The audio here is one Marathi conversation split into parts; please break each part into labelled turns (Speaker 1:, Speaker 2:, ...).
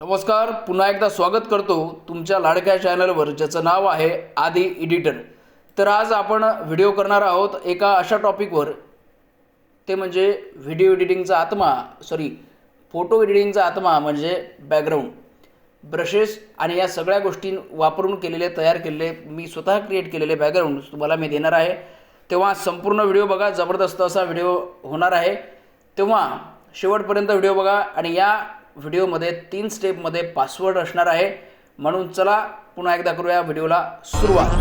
Speaker 1: नमस्कार, पुन्हा एकदा स्वागत करतो तुमच्या लाडक्या चॅनलवर ज्याचं नाव आहे आदी एडिटर। तर आज आपण व्हिडिओ करणार आहोत एका अशा टॉपिकवर, ते म्हणजे व्हिडिओ एडिटिंगचा आत्मा, फोटो एडिटिंगचा आत्मा म्हणजे बॅकग्राऊंड, ब्रशेस आणि या सगळ्या गोष्टी वापरून तयार केलेले मी स्वतः क्रिएट केलेले बॅकग्राऊंड तुम्हाला मी देणार आहे। तेव्हा संपूर्ण व्हिडिओ बघा, जबरदस्त असा व्हिडिओ होणार आहे। तेव्हा शेवटपर्यंत व्हिडिओ बघा आणि या व्हिडिओमध्ये 3 स्टेपमध्ये पासवर्ड असणार आहे। म्हणून चला पुन्हा एकदा करूया व्हिडिओला सुरुवात।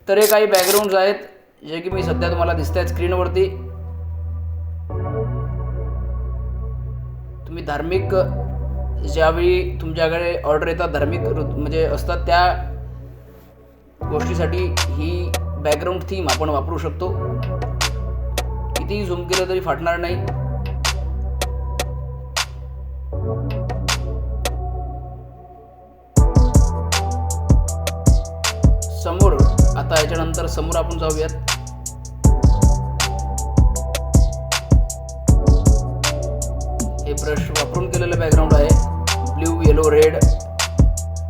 Speaker 1: तर हे काही बॅकग्राऊंड्स आहेत जे की मी सध्या तुम्हाला दिसतात स्क्रीनवरती। तुम्ही धार्मिक ज्यावेळी तुमच्याकडे ऑर्डर येतात, धार्मिक म्हणजे असतात, त्या गोष्टीसाठी ही बॅकग्राऊंड थीम आपण वापरू शकतो। कितीही झूम केलं तरी फाटणार नाही। समोर आता याच्यानंतर समोर आपण जाऊयात। हे ब्रश वापरून केलेलं बॅकग्राऊंड आहे। ब्ल्यू, येलो, रेड,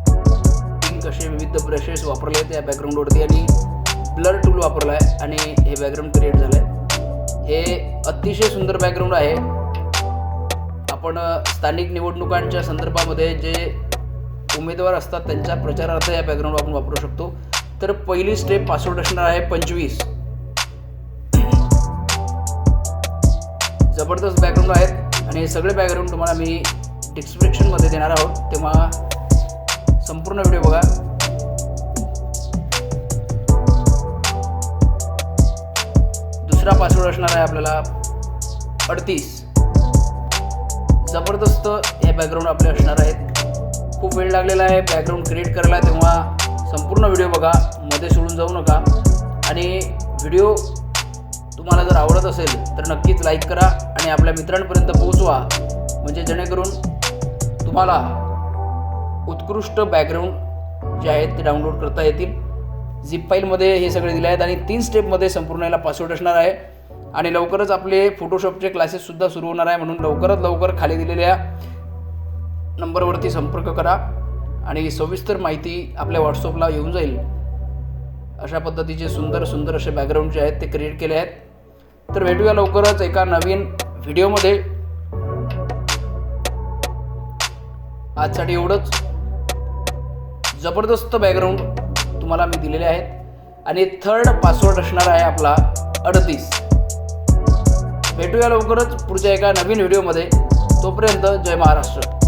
Speaker 1: पिंक असे विविध ब्रशेस वापरले आहेत या बॅकग्राऊंडवरती आणि ब्लर टूल वापरला आहे आणि हे बॅकग्राऊंड क्रिएट झालं आहे। हे अतिशय सुंदर बॅकग्राऊंड आहे। आपण स्थानिक निवडणुकांच्या संदर्भामध्ये जे उमेदवार असतात त्यांच्या प्रचारार्थ या बॅकग्राऊंड आपण वापरू शकतो। तर पहिली स्टेप पासवर्ड असणार आहे 25। जबरदस्त बॅकग्राऊंड आहेत आणि हे सगळे बॅकग्राऊंड तुम्हाला मी डिस्क्रिप्शनमध्ये देणार आहोत, तेव्हा संपूर्ण व्हिडिओ बघा। दुसरा पासवर्ड असणार आहे आपल्याला 38। जबरदस्त हे बॅकग्राऊंड आपले असणार आहेत। खूप वेळ लागलेला आहे बॅकग्राऊंड क्रिएट करायला, तेव्हा संपूर्ण व्हिडिओ बघा, मध्ये सोडून जाऊ नका। आणि व्हिडिओ तुम्हाला जर आवडत असेल तर नक्कीच लाईक करा आणि आपल्या मित्रांपर्यंत पोहोचवा, म्हणजे जेणेकरून तुम्हाला उत्कृष्ट बॅकग्राऊंड जे आहेत ते डाउनलोड करता येतील। झिप फाईलमध्ये हे सगळे दिले आहेत आणि 3 स्टेपमध्ये संपूर्ण याला पासवर्ड असणार आहे। आणि लवकरच आपले फोटोशॉपचे क्लासेससुद्धा सुरू होणार आहे, म्हणून लवकरात लवकर खाली दिलेल्या नंबरवरती संपर्क करा आणि सविस्तर माहिती आपल्या व्हॉट्सअपला येऊन जाईल। अशा पद्धतीचे सुंदर सुंदर असे बॅकग्राऊंड जे आहेत ते क्रिएट केले आहेत। तर भेटूया लवकरच एका नवीन व्हिडिओमध्ये। आजसाठी एवढंच। जबरदस्त बॅकग्राऊंड तुम्हाला मी दिलेले आहेत आणि थर्ड पासवर्ड असणार आहे आपला 38। भेटूया लवकरच पुढच्या एका नवीन व्हिडिओमध्ये। तोपर्यंत जय महाराष्ट्र।